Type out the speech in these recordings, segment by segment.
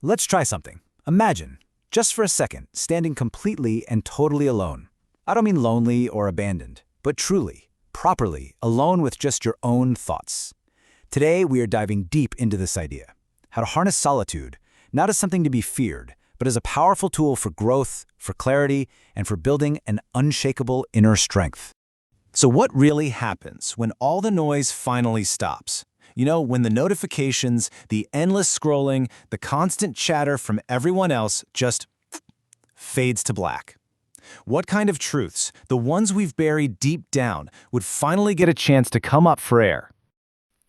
Let's try something. Imagine, just for a second, standing completely and totally alone. I don't mean lonely or abandoned, but truly, properly, alone with just your own thoughts. Today, we are diving deep into this idea. How to harness solitude, not as something to be feared, but as a powerful tool for growth, for clarity, and for building an unshakable inner strength. So what really happens when all the noise finally stops? You know, when the notifications, the endless scrolling, the constant chatter from everyone else just fades to black. What kind of truths, the ones we've buried deep down, would finally get a chance to come up for air?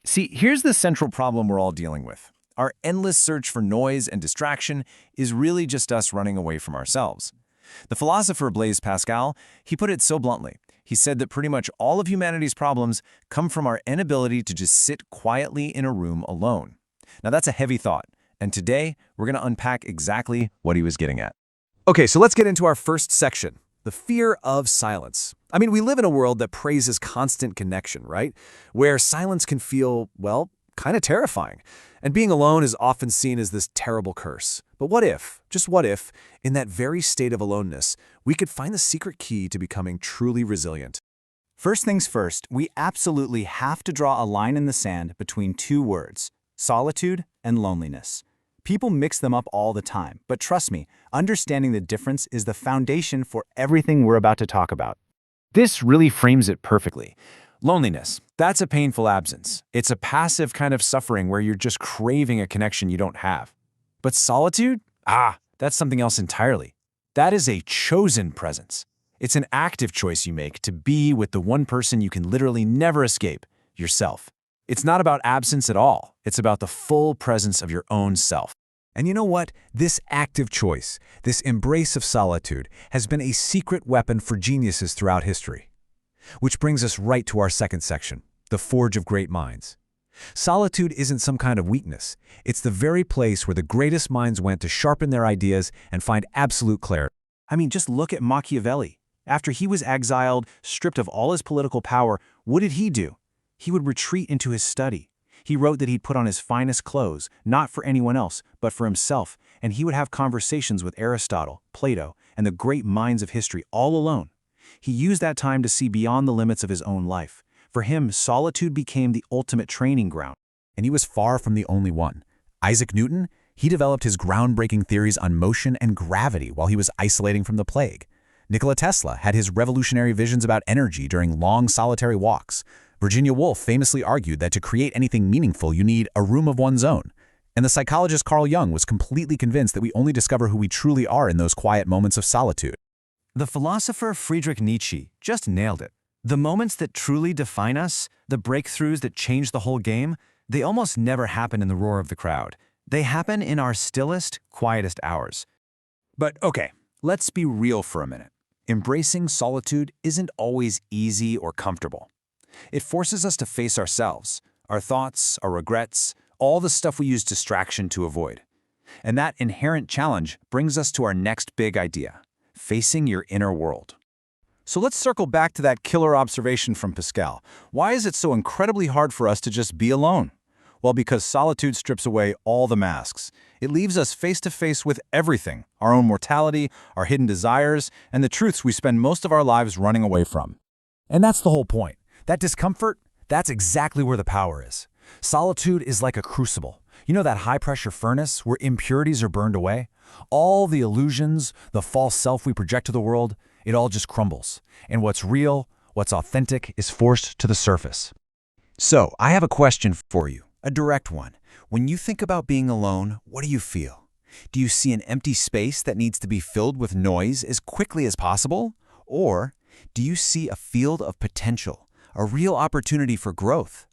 See, here's the central problem we're all dealing with. Our endless search for noise and distraction is really just us running away from ourselves. The philosopher Blaise Pascal, he put it so bluntly. He said that pretty much all of humanity's problems come from our inability to just sit quietly in a room alone. Now that's a heavy thought, and today we're going to unpack exactly what he was getting at. Okay, so let's get into our first section, the fear of silence. I mean, we live in a world that praises constant connection, right? Where silence can feel, well, kind of terrifying. And being alone is often seen as this terrible curse. But what if, just what if, in that very state of aloneness, we could find the secret key to becoming truly resilient? First things first, we absolutely have to draw a line in the sand between two words, solitude and loneliness. People mix them up all the time, but trust me, understanding the difference is the foundation for everything we're about to talk about. This really frames it perfectly. Loneliness, that's a painful absence. It's a passive kind of suffering where you're just craving a connection you don't have. But solitude? That's something else entirely. That is a chosen presence. It's an active choice you make to be with the one person you can literally never escape, yourself. It's not about absence at all. It's about the full presence of your own self. And you know what? This active choice, this embrace of solitude, has been a secret weapon for geniuses throughout history. Which brings us right to our second section, the forge of great minds. Solitude isn't some kind of weakness. It's the very place where the greatest minds went to sharpen their ideas and find absolute clarity. I mean, just look at Machiavelli. After he was exiled, stripped of all his political power, what did he do? He would retreat into his study. He wrote that he'd put on his finest clothes, not for anyone else, but for himself, and he would have conversations with Aristotle, Plato, and the great minds of history all alone. He used that time to see beyond the limits of his own life. For him, solitude became the ultimate training ground. And he was far from the only one. Isaac Newton, he developed his groundbreaking theories on motion and gravity while he was isolating from the plague. Nikola Tesla had his revolutionary visions about energy during long solitary walks. Virginia Woolf famously argued that to create anything meaningful, you need a room of one's own. And the psychologist Carl Jung was completely convinced that we only discover who we truly are in those quiet moments of solitude. The philosopher Friedrich Nietzsche just nailed it. The moments that truly define us, the breakthroughs that change the whole game, they almost never happen in the roar of the crowd. They happen in our stillest, quietest hours. But okay, let's be real for a minute. Embracing solitude isn't always easy or comfortable. It forces us to face ourselves, our thoughts, our regrets, all the stuff we use distraction to avoid. And that inherent challenge brings us to our next big idea. Facing your inner world. So let's circle back to that killer observation from Pascal. Why is it so incredibly hard for us to just be alone? Well, because solitude strips away all the masks. It leaves us face to face with everything, our own mortality, our hidden desires, and the truths we spend most of our lives running away from. And that's the whole point. That discomfort, that's exactly where the power is. Solitude is like a crucible. You know that high-pressure furnace where impurities are burned away? All the illusions, the false self we project to the world, it all just crumbles. And what's real, what's authentic, is forced to the surface. So, I have a question for you, a direct one. When you think about being alone, what do you feel? Do you see an empty space that needs to be filled with noise as quickly as possible? Or do you see a field of potential, a real opportunity for growth?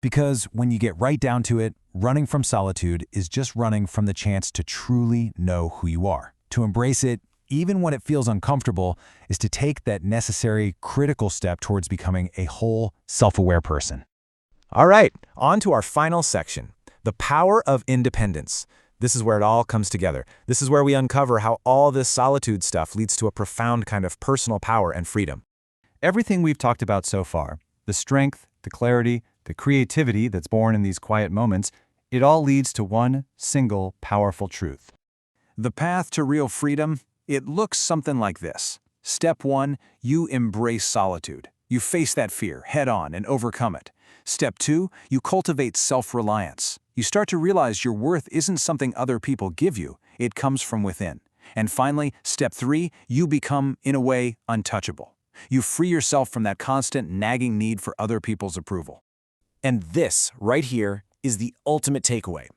Because when you get right down to it, running from solitude is just running from the chance to truly know who you are. To embrace it, even when it feels uncomfortable, is to take that necessary, critical step towards becoming a whole, self-aware person. All right, on to our final section, the power of independence. This is where it all comes together. This is where we uncover how all this solitude stuff leads to a profound kind of personal power and freedom. Everything we've talked about so far, the strength, the clarity, the creativity that's born in these quiet moments, It all leads to one single powerful truth. The path to real freedom, it looks something like this. Step 1, you embrace solitude. You face that fear head-on and overcome it. Step 2, you cultivate self-reliance. You start to realize your worth isn't something other people give you, it comes from within. And finally, step 3, you become, in a way, untouchable. You free yourself from that constant nagging need for other people's approval. And this, right here, is the ultimate takeaway.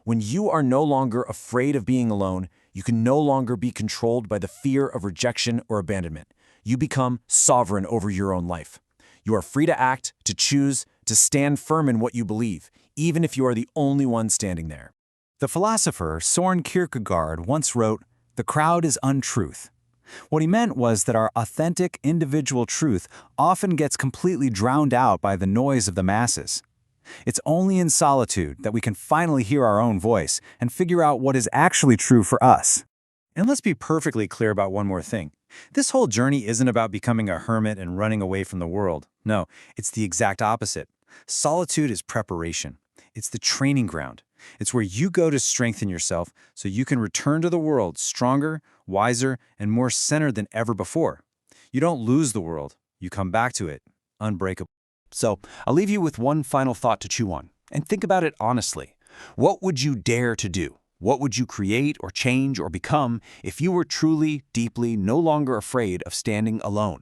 When you are no longer afraid of being alone, you can no longer be controlled by the fear of rejection or abandonment. You become sovereign over your own life. You are free to act, to choose, to stand firm in what you believe, even if you are the only one standing there. The philosopher Søren Kierkegaard once wrote, "The crowd is untruth." What he meant was that our authentic individual truth often gets completely drowned out by the noise of the masses. It's only in solitude that we can finally hear our own voice and figure out what is actually true for us. And let's be perfectly clear about one more thing. This whole journey isn't about becoming a hermit and running away from the world. No, it's the exact opposite. Solitude is preparation. It's the training ground. It's where you go to strengthen yourself so you can return to the world stronger, wiser, and more centered than ever before. You don't lose the world. You come back to it, unbreakable. So, I'll leave you with one final thought to chew on, and think about it honestly. What would you dare to do? What would you create or change or become if you were truly, deeply, no longer afraid of standing alone?